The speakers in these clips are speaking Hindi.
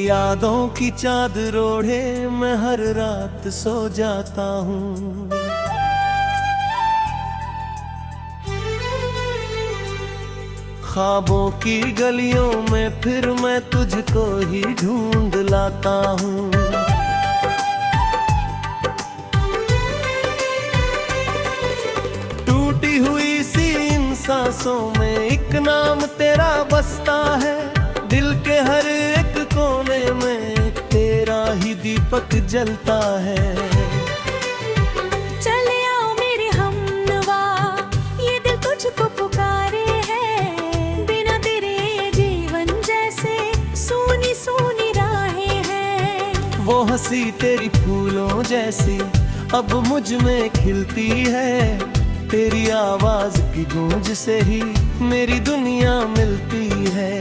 यादों की चादर ओढ़े मैं हर रात सो जाता हूँ। ख्वाबों की गलियों में फिर मैं तुझको ही ढूंढ लाता हूँ। टूटी हुई सी इन सांसों में एक नाम तेरा बसता है। दिल के हर एक कोने में तेरा ही दीपक जलता है। चले आओ मेरे हमनवा, ये दिल तुझको पुकारे है। बिना तेरे ये जीवन जैसे सूनी सूनी राहें हैं। वो हंसी तेरी फूलों जैसी अब मुझ में खिलती है। तेरी आवाज की गूंज से ही मेरी दुनिया मिलती है।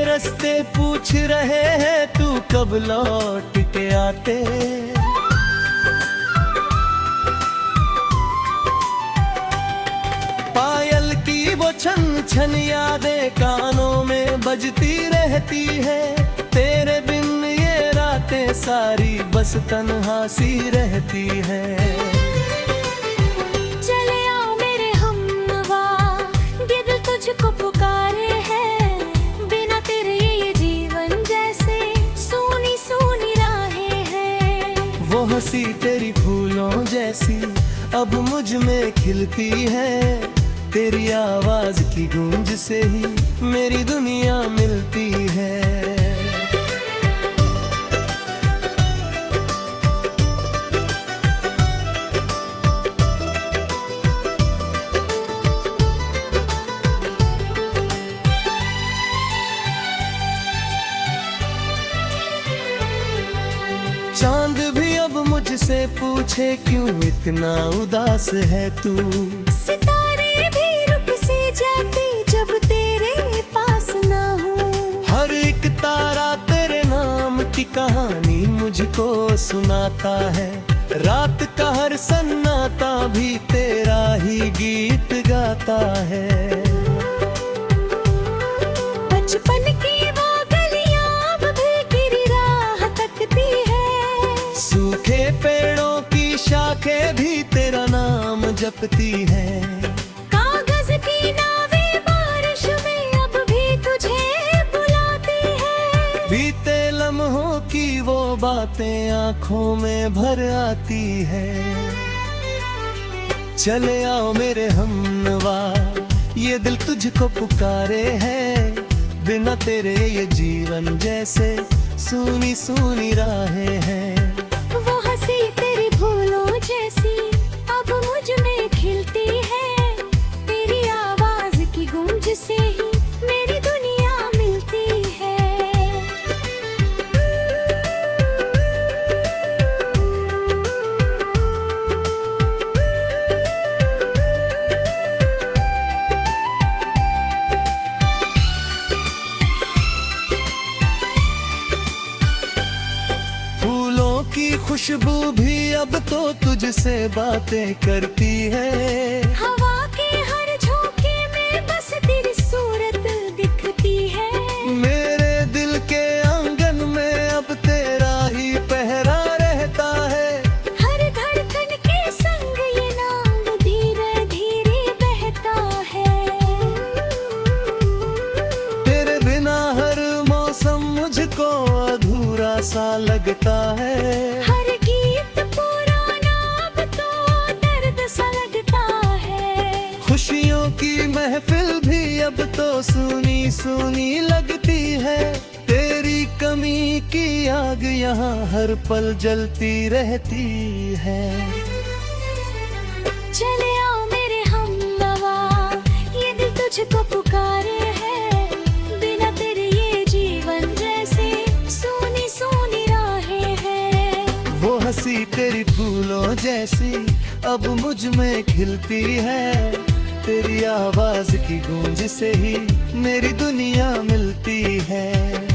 रस्ते पूछ रहे हैं तू कब लौट के आते। पायल की वो छन छन यादें कानों में बजती रहती है। तेरे बिन ये रातें सारी बस तन्हा सी रहती है। चले आओ मेरे हमनवा, ये दिल तुझको पुकारे है। वो हंसी तेरी फूलों जैसी अब मुझ में खिलती है। तेरी आवाज की गूंज से ही मेरी दुनिया मिलती है। चांद भी अब मुझसे पूछे क्यों इतना उदास है तू। सितारे भी रुक से जाते जब तेरे पास ना हो। हर एक तारा तेरे नाम की कहानी मुझको सुनाता है। रात का हर सन्नाटा भी तेरा ही गीत गाता है। बचपन की वो गलियां अब भी तेरी राह तकती है। सूखे पेड़ों की शाखें भी तेरा नाम जपती है। कागज की नावें बारिश में अब भी तुझे बुलाती है। बीते लम्हों की वो बातें आंखों में भर आती है। चले आओ मेरे हमनवा, ये दिल तुझको पुकारे है। बिना तेरे ये जीवन जैसे सूनी सूनी राहें हैं। वो हंसी तेरी फूलों जैसी अब मुझ में खिलती है। तेरी आवाज की गूंज से ही मेरी दुनिया मिलती है। की खुशबू भी अब तो तुझसे बातें करती है। हवा के हर झोंके में बस तेरी सूरत दिखती है। मेरे दिल के आंगन में अब तेरा ही पहरा रहता है। हर धड़कन के संग ये नाम धीरे धीरे बहता है। तेरे बिना हर मौसम मुझको अधूरा सा लगता है। हर गीत पुराना अब तो दर्द सा लगता है। खुशियों की महफिल भी अब तो सुनी सुनी लगती है। तेरी कमी की आग यहाँ हर पल जलती रहती है। चले आओ मेरे हमनवा, ये दिल तुझको पुकारे है। बिना तेरे ये जीवन जैसे सूनी सूनी राहें हैं। वो हंसी तेरी फूलों जैसी अब मुझ में खिलती है। तेरी आवाज की गूंज से ही मेरी दुनिया मिलती है।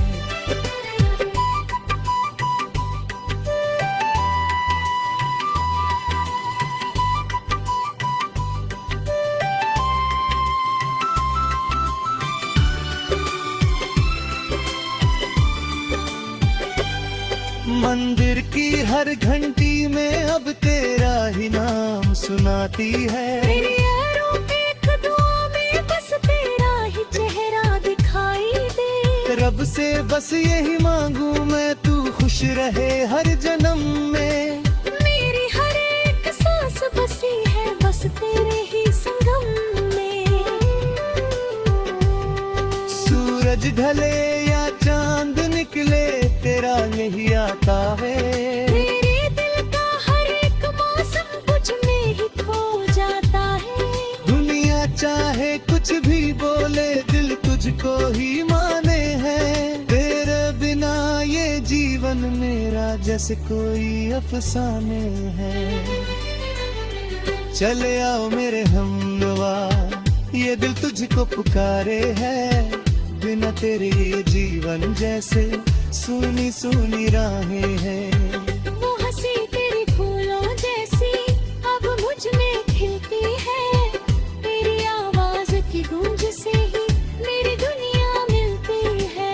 मंदिर की हर घंटी में अब तेरा ही नाम सुनाती है। मेरी यारों एक दुआ में बस तेरा ही चेहरा दिखाई दे। रब से बस यही मांगू मैं, तू खुश रहे हर जन्म में। मेरी हर एक सांस बसी है बस तेरे ही संगम में। सूरज ढले या चांद निकले तेरा नहीं आता है। मेरे दिल का हर एक मौसम कुछ में ही खो जाता है। दुनिया चाहे कुछ भी बोले दिल तुझको ही माने है। तेरे बिना ये जीवन मेरा जैसे कोई अफसाने है। चले आओ मेरे हमनवा, ये दिल तुझको पुकारे है। बिना तेरे ये जीवन जैसे सूनी सूनी राहें हैं। वो हंसी तेरी फूलों जैसी अब मुझ में खिलती है। तेरी आवाज की गूंज से ही मेरी दुनिया मिलती है।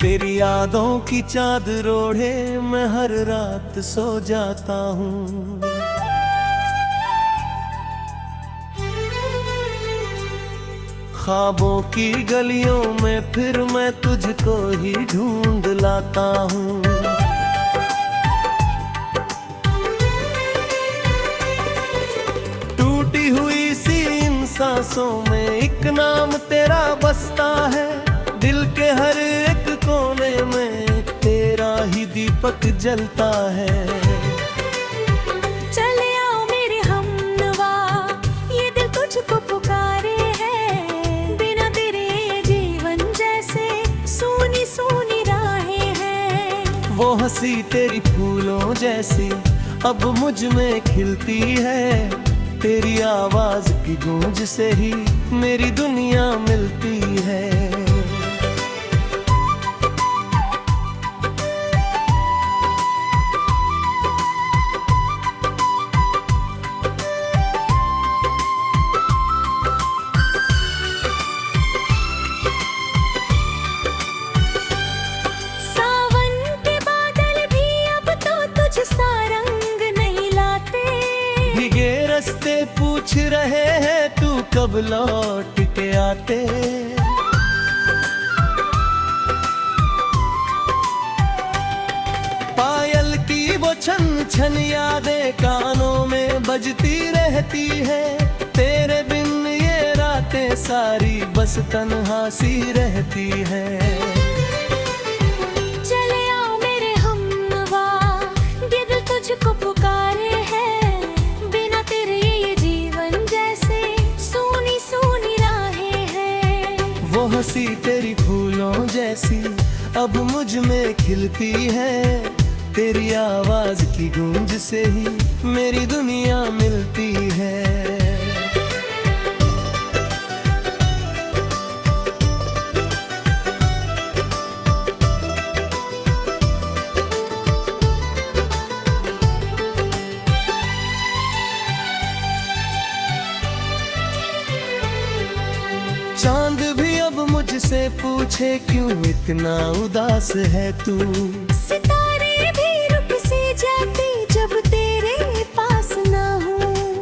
तेरी यादों की चादर ओढ़े मैं हर रात सो जाता हूँ। ख्वाबों की गलियों में फिर मैं तुझको ही ढूंढ लाता हूँ। टूटी हुई सी इन सांसों में एक नाम तेरा बसता है। दिल के हर एक कोने में तेरा ही दीपक जलता है। चले आओ मेरे हमनवा, ये दिल तुझको पुकारे है। बिना तेरे ये जीवन जैसे सूनी सूनी राहें हैं। वो हंसी तेरी फूलों जैसी अब मुझ में खिलती है। तेरी आवाज की गूंज से ही मेरी दुनिया मिलती है। रस्ते पूछ रहे हैं तू कब लौट के आते। पायल की वो छन छन यादें कानों में बजती रहती है। तेरे बिन ये रातें सारी बस तन्हा सी रहती है। चले आओ मेरे हमनवा, ये दिल तुझको पुकारे है। वो हंसी तेरी फूलों जैसी अब मुझ में खिलती है। तेरी आवाज की गूंज से ही मेरी दुनिया मिलती है। से पूछे क्यों इतना उदास है तू। सितारे भी रुक से जाते जब तेरे पास ना हो।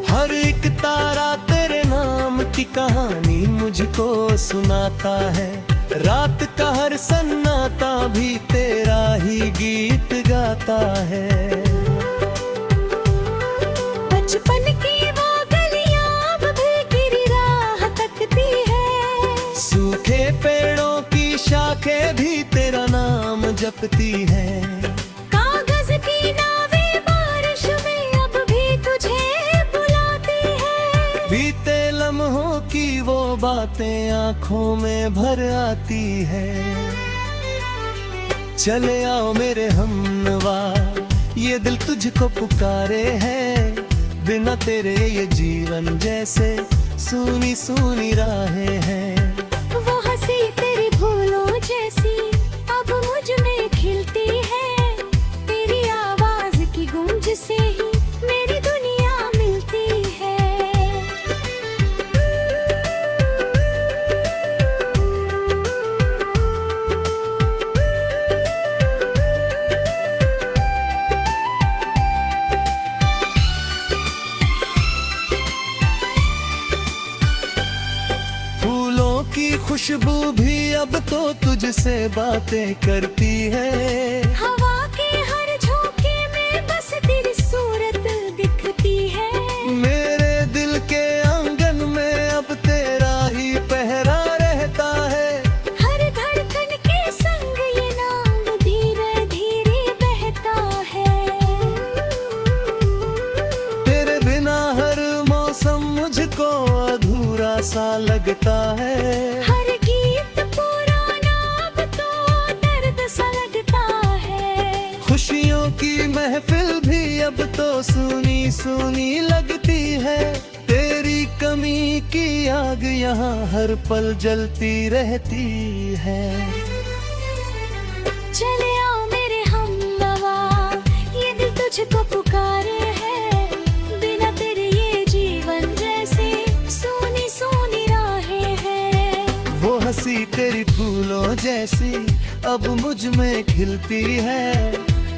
हर एक तारा तेरे नाम की कहानी मुझको सुनाता है। रात का हर सन्नाटा भी तेरा ही गीत गाता है। बचपन की वो गलियां अब भी गिरी राह तकती है। सूखे पेड़ों की शाखें भी तेरा नाम जपती है। कागज की नावें बारिश में अब भी तुझे बुलाती है। बीते लम्हों की वो बातें आंखों में भर आती है। चले आओ मेरे हमनवा, ये दिल तुझको पुकारे है। बिना तेरे ये जीवन जैसे सूनी सूनी राहें हैं। वो हंसी तेरी भूलों जैसी अब मुझ में खिलती है। तेरी आवाज की गूंज से ही मेरी दुनिया मिलती है। फूलों की खुशबू भी अब तो तुझसे बातें करती है। हवा के हर झोंके में बस तेरी सूरत दिखती है। मेरे दिल के आंगन में अब तेरा ही पहरा रहता है। हर धड़कन के संग ये नाम धीरे धीरे बहता है। तेरे बिना हर मौसम मुझको अधूरा सा लगता है। हर गीत पुराना अब तो दर्द सा लगता है। खुशियों की महफिल भी अब तो सुनी सुनी लगती है। तेरी कमी की आग यहाँ हर पल जलती रहती है। चले आओ मेरे हमनवा, ये दिल तुझको पुकारे है। बिना तेरे ये जीवन जैसे सोनी सोनी राहें हैं। वो हंसी तेरी फूलों जैसी अब मुझ में खिलती है।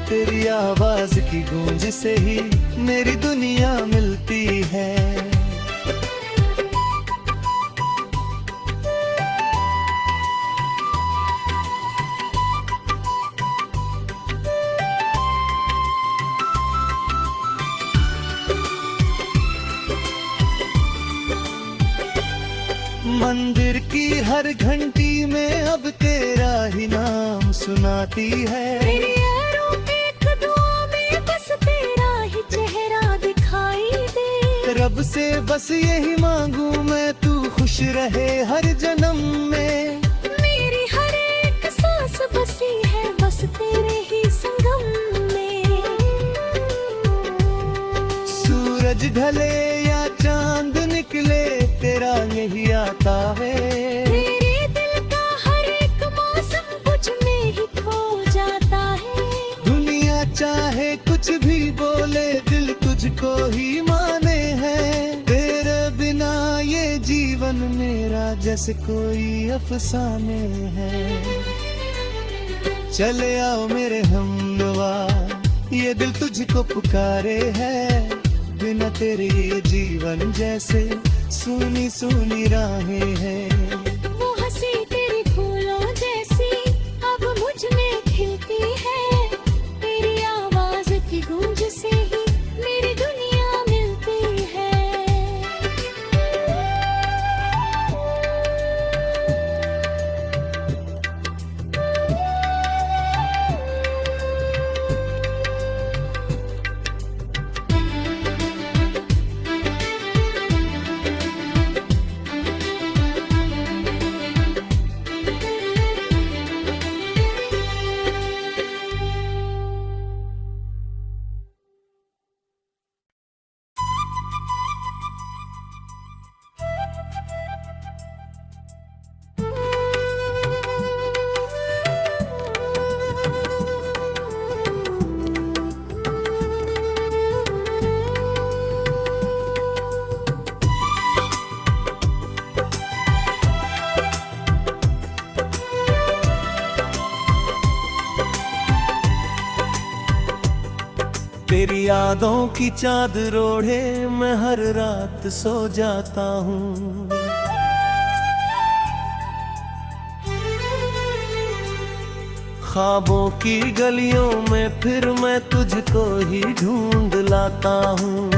तेरी आवाज की गूंज से ही मेरी दुनिया मिलती है। मंदिर की हर घंटी में अब तेरा ही नाम सुनाती है। मेरी यारों एक दुआ में बस तेरा ही चेहरा दिखाई दे। रब से बस यही मांगू मैं, तू खुश रहे हर जन्म में। मेरी हर एक सांस बसी है बस तेरे ही संगम में। सूरज ढले या चांद निकले तेरा यही आता है। तेरे दिल का हर एक मौसम कुछ में ही खो जाता है। दुनिया चाहे कुछ भी बोले दिल तुझको ही माने है। तेरे बिना ये जीवन मेरा जैसे कोई अफसाने है। चले आओ मेरे हमनवा, ये दिल तुझको पुकारे है। बिना तेरे ये जीवन जैसे सूनी सूनी राहें हैं। वो हंसी तेरी फूलों जैसी अब मुझ में खिलती है। तेरी आवाज की गूंज से ही मेरी दुनिया मिलती है। तेरी यादों की चादर ओढ़े मैं हर रात सो जाता हूँ। ख्वाबों की गलियों में फिर मैं तुझको ही ढूंढ लाता हूँ।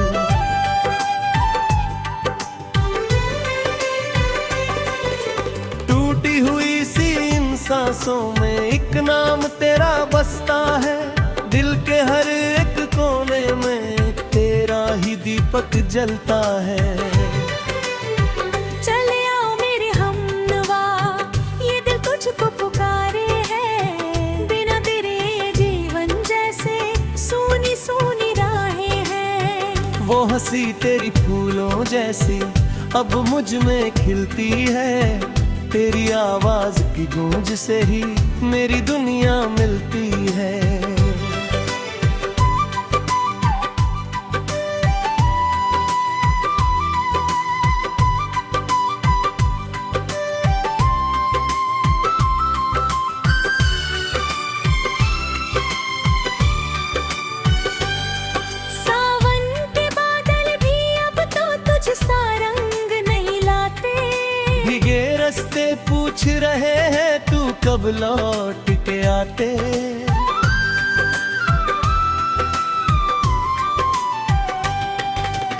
टूटी हुई सी इन सांसों में एक नाम तेरा बसता है। दिल के हर एक कोने में तेरा ही दीपक जलता है। चले आओ मेरे हमनवा, ये दिल तुझको पुकारे है। बिना तेरे ये जीवन जैसे सूनी सूनी राहें हैं। वो हंसी तेरी फूलों जैसी अब मुझ में खिलती है। तेरी आवाज की गूंज से ही मेरी दुनिया मिलती है। रस्ते पूछ रहे हैं तू कब लौट के आते।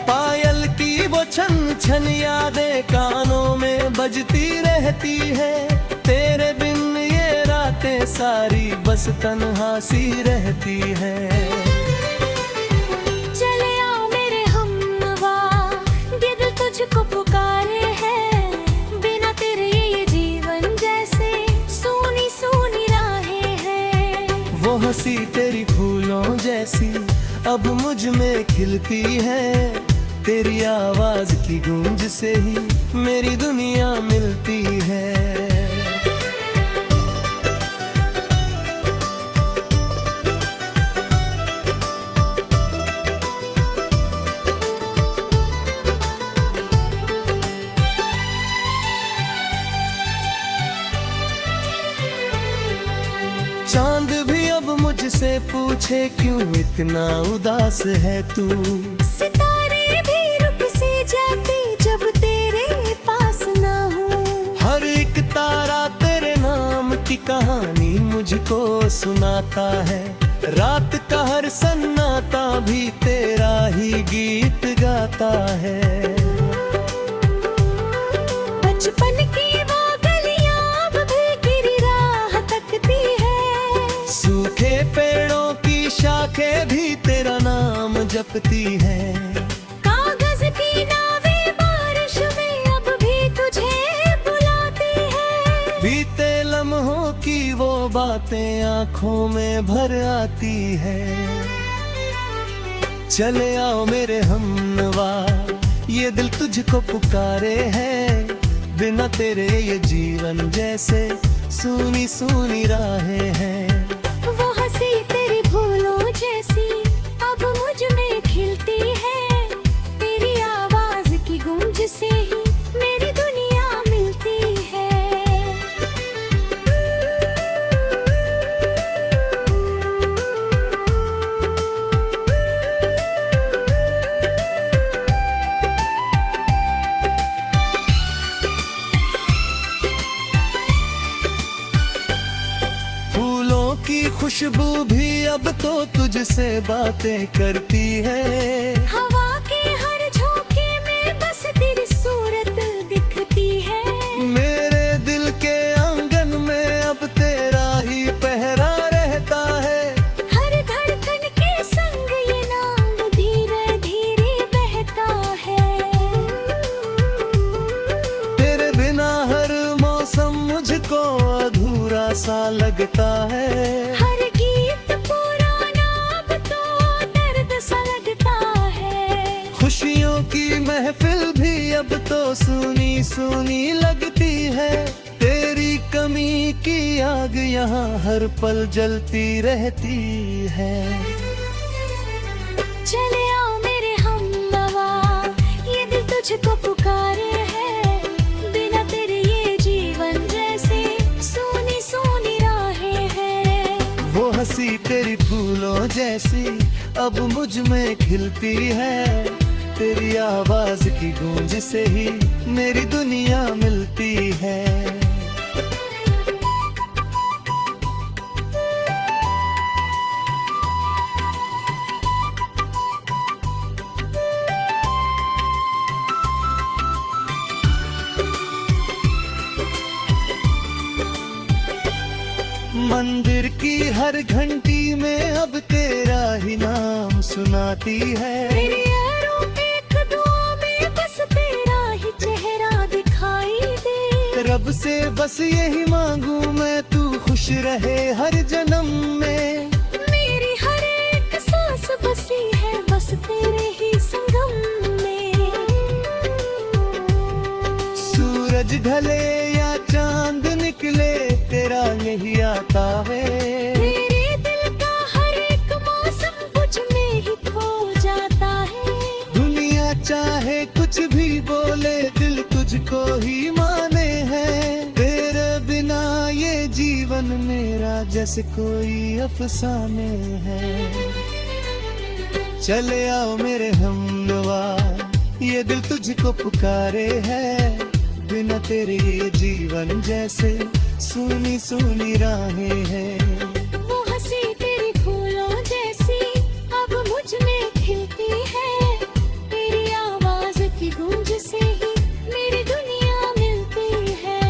पायल की वो छन छन यादें कानों में बजती रहती है। तेरे बिन ये रातें सारी बस तन्हा सी रहती है। चले आओ मेरे हमनवा, ये दिल तुझको पुकारे है। वो हंसी तेरी फूलों जैसी अब मुझ में खिलती है। तेरी आवाज की गूंज से ही मेरी दुनिया मिलती है। चांद भी अब मुझसे पूछे क्यों इतना उदास है तू। सितारे भी रुक से जाते जब तेरे पास ना हो। हर एक तारा तेरे नाम की कहानी मुझको सुनाता है। रात का हर सन्नाटा भी तेरा ही गीत गाता है। बचपन की वो गलियां अब भी गिरी राह तकती है। सूखे पेड़ों की शाखें भी तेरा नाम जपती है। कागज की नावें बारिश में अब भी तुझे बुलाती है। बीते लम्हों की वो बातें आंखों में भर आती है। चले आओ मेरे हमनवा, ये दिल तुझको पुकारे है। बिना तेरे ये जीवन जैसे सूनी सूनी राहें हैं। वो हंसी तेरी फूलों जैसी अब मुझ में खिलती है। तेरी आवाज की गूंज से ही मेरी दुनिया मिलती है। की खुशबू भी अब तो तुझसे बातें करती है। हवा के हर झोंके में बस तेरी सूरत दिखती है। मेरे दिल के आंगन में अब तेरा ही पहरा रहता है। हर धड़कन के संग ये नाम धीरे धीरे बहता है। तेरे बिना हर मौसम मुझको अधूरा सा लगता है। हर गीत पुराना अब तो दर्द सा लगता है। खुशियों की महफिल भी अब तो सूनी सूनी लगती है। तेरी कमी की आग यहाँ हर पल जलती रहती है। चले आओ मेरे हमनवा, ये दिल तुझको पुकारे है। बिना तेरे ये जीवन जैसे सूनी सूनी राहें हैं। वो हंसी तेरी फूलों जैसी अब मुझ में खिलती है। तेरी आवाज की गूंज से ही मेरी दुनिया मिलती है। मंदिर की हर घंटी में अब तेरा ही नाम सुनाती है। मेरी यारों एक दुआ में बस तेरा ही चेहरा दिखाई दे। रब से बस यही मांगू मैं, तू खुश रहे हर जन्म में। मेरी हर एक सांस बसी है बस तेरे ही संगम में। सूरज ढले या चांद निकले तेरा यही आता है। मेरे दिल का हर एक मौसम मुझ में ही खो जाता है। दुनिया चाहे कुछ भी बोले दिल तुझको ही माने है। तेरे बिना ये जीवन मेरा जैसे कोई अफसाने है। चले आओ मेरे हमनवा, ये दिल तुझको पुकारे है। बिना तेरे ये जीवन जैसे सूनी सूनी राहें हैं। वो हंसी तेरी फूलों जैसी अब मुझ में खिलती है। तेरी आवाज की गूंज से ही मेरी दुनिया मिलती है।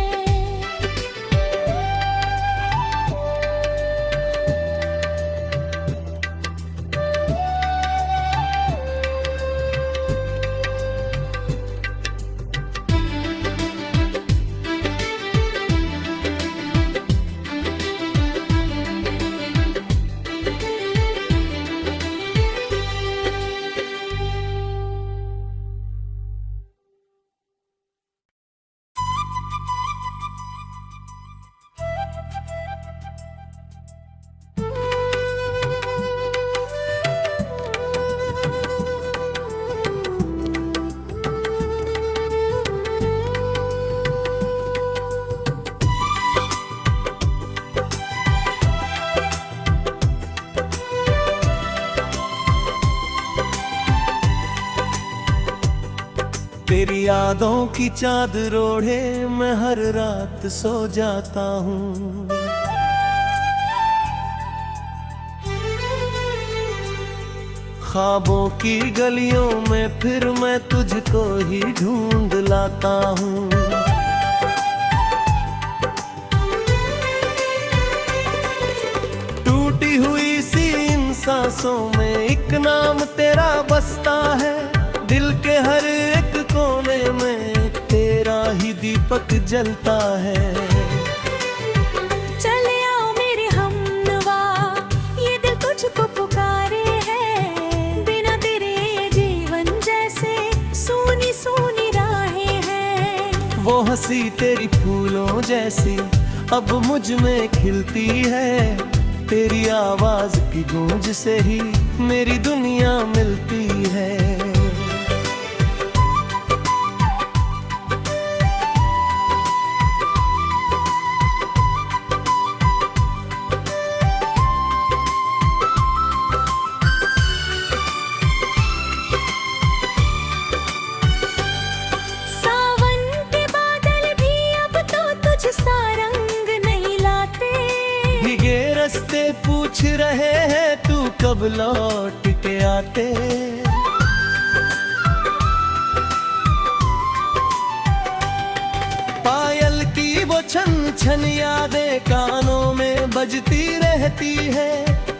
तेरी यादों की चादर ओढ़े मैं हर रात सो जाता हूँ। ख्वाबों की गलियों में फिर मैं तुझको ही ढूंढ लाता हूँ। टूटी हुई सी इन सांसों में एक नाम तेरा बसता है। दिल के हर एक कोने में तेरा ही दीपक जलता है। चले आओ मेरे हमनवा, ये दिल तुझको पुकारे है। बिना तेरे ये जीवन जैसे सूनी सूनी राहें हैं। वो हंसी तेरी फूलों जैसी अब मुझ में खिलती है। तेरी आवाज की गूंज से ही मेरी दुनिया मिलती है। रस्ते पूछ रहे हैं तू कब लौट के आते। पायल की वो छन छन यादें कानों में बजती रहती है।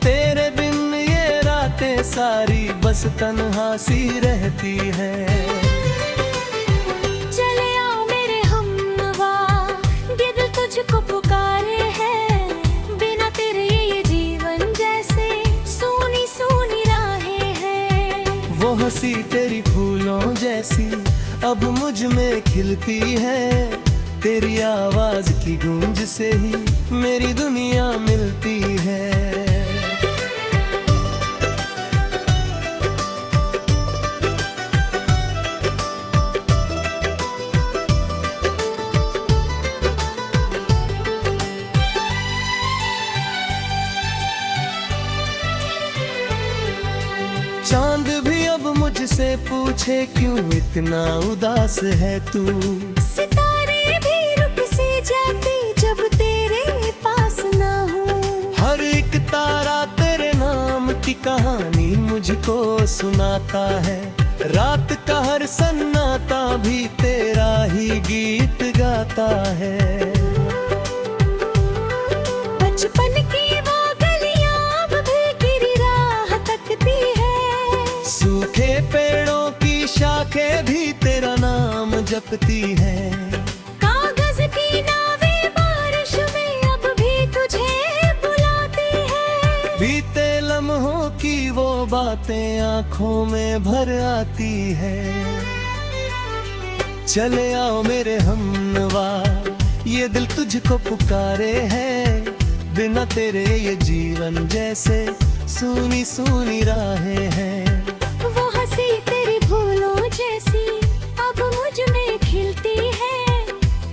तेरे बिन ये रातें सारी बस तन्हा सी रहती है। चले आओ मेरे हमनवा, ये दिल तुझको पुकारे है। वो हंसी तेरी फूलों जैसी अब मुझ में खिलती है। तेरी आवाज की गूंज से ही मेरी दुनिया मिलती है। मुझसे पूछे क्यों इतना उदास है तू। सितारे भी रुक से जाते जब तेरे पास ना हो। हर एक तारा तेरे नाम की कहानी मुझको सुनाता है। रात का हर सन्नाटा भी तेरा ही गीत गाता है। बचपन की वो गलियां अब भी गिरी राह तकती है। सूखे पेड़ों की शाखें भी तेरा नाम जपती है। कागज की नावें बारिश में अब भी तुझे बुलाती है। बीते लम्हों की वो बातें आंखों में भर आती है। चले आओ मेरे हमनवा, ये दिल तुझको पुकारे है। बिना तेरे ये जीवन जैसे सूनी सूनी राहें हैं। वो हंसी तेरी भूलों जैसी अब मुझ में खिलती है।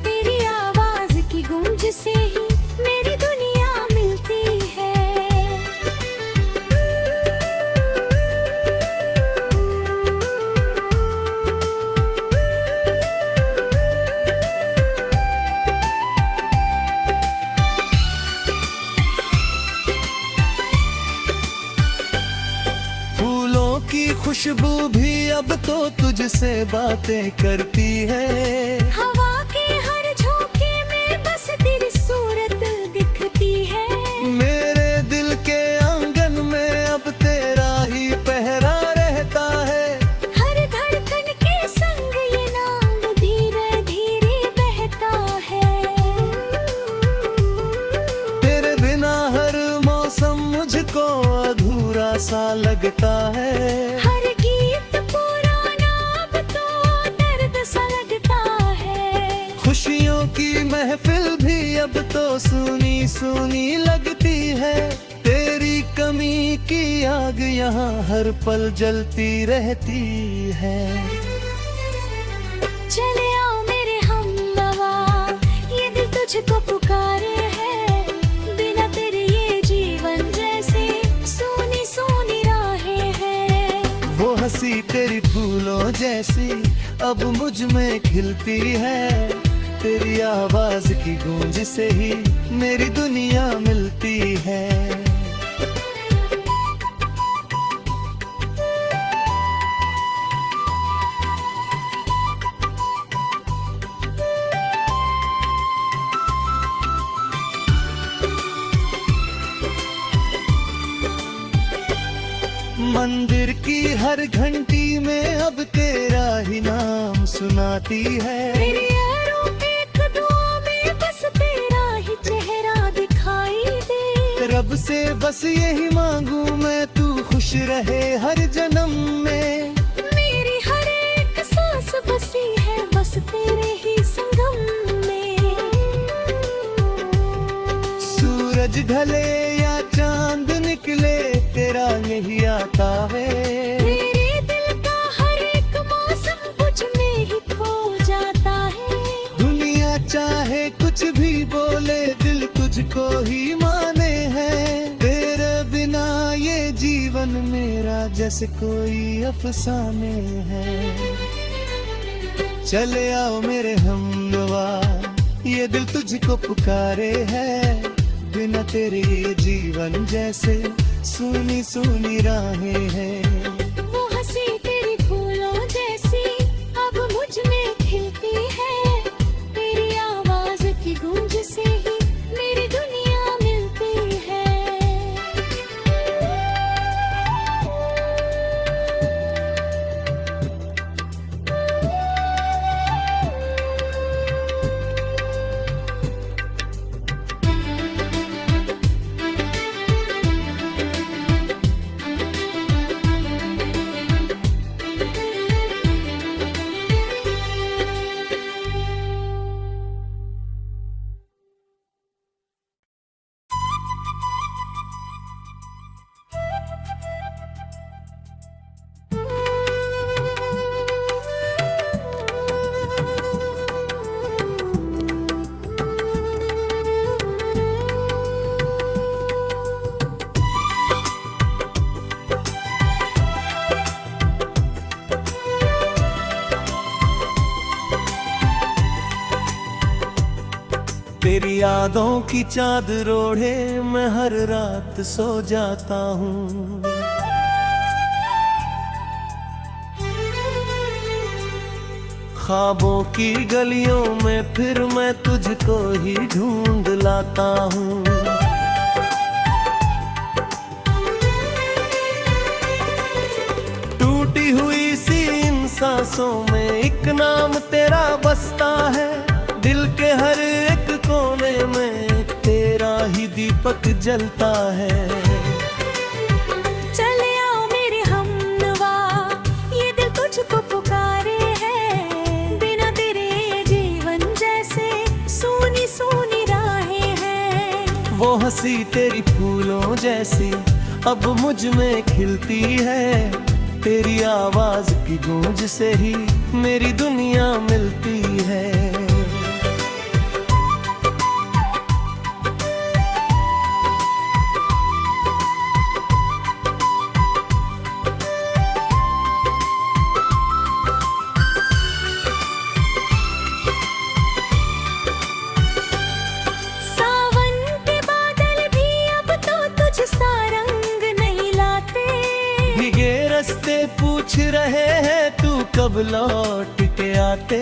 तेरी आवाज की गूंज से ही मेरी दुनिया मिलती है। फूलों की खुशबू भी अब तो तुझसे बातें करती है। हवा के हर झोंके में बस तेरी सूरत दिखती है। मेरे दिल के आंगन में अब तेरा ही पहरा रहता है। हर धड़कन के संग ये नाम धीरे धीरे बहता है। तेरे बिना हर मौसम मुझको अधूरा सा लगता है। हर गीत पुराना अब तो दर्द सा लगता है। खुशियों की महफिल भी अब तो सुनी सुनी लगती है। तेरी कमी की आग यहाँ हर पल जलती रहती है। चले आओ मेरे हमनवा, ये दिल तुझको पुकारे है। बिना तेरे ये जीवन जैसे सोनी सोनी राहें हैं। वो हंसी तेरी फूलों जैसी अब मुझ में खिलती है। तेरी आवाज की गूंज से ही मेरी दुनिया मिलती है। मंदिर की हर घंटी में अब तेरा ही नाम सुनाती है। मेरी यारों एक दुआ में बस तेरा ही चेहरा दिखाई दे। रब से बस यही मांगू मैं, तू खुश रहे हर जन्म में। मेरी हर एक सांस बसी है बस तेरे ही संगम में। सूरज ढले या चांद निकले तेरा यही आता है। मेरे दिल का हर एक मौसम मुझ में ही खो जाता है। दुनिया चाहे कुछ भी बोले दिल तुझको ही माने है। तेरे बिना ये जीवन मेरा जैसे कोई अफसाने है। चले आओ मेरे हमनवा, ये दिल तुझको पुकारे है। बिना तेरे ये जीवन जैसे सुनी सुनी राहें हैं। वो हंसी तेरी फूलों जैसी अब मुझ में खिलती है। तेरी आवाज की गूंज से ही मेरी दुनिया मिलती है। यादों की चादर ओढ़े मैं हर रात सो जाता हूँ। ख्वाबों की गलियों में फिर मैं तुझको ही ढूंढ लाता हूँ। टूटी हुई सी इन सांसों में एक नाम तेरा बसता है। दिल के हर एक कोने में तेरा ही दीपक जलता है। चले आओ मेरे हमनवा, ये दिल तुझको पुकारे है। बिना तेरे ये जीवन जैसे सूनी सूनी राहें हैं। वो हंसी तेरी फूलों जैसी अब मुझ में खिलती है। तेरी आवाज की गूंज से ही मेरी दुनिया मिलती है। सावन के बादल भी अब तो तुझसा रंग नहीं लाते। भीगे रास्ते पूछ रहे हैं तू कब लौट के आते।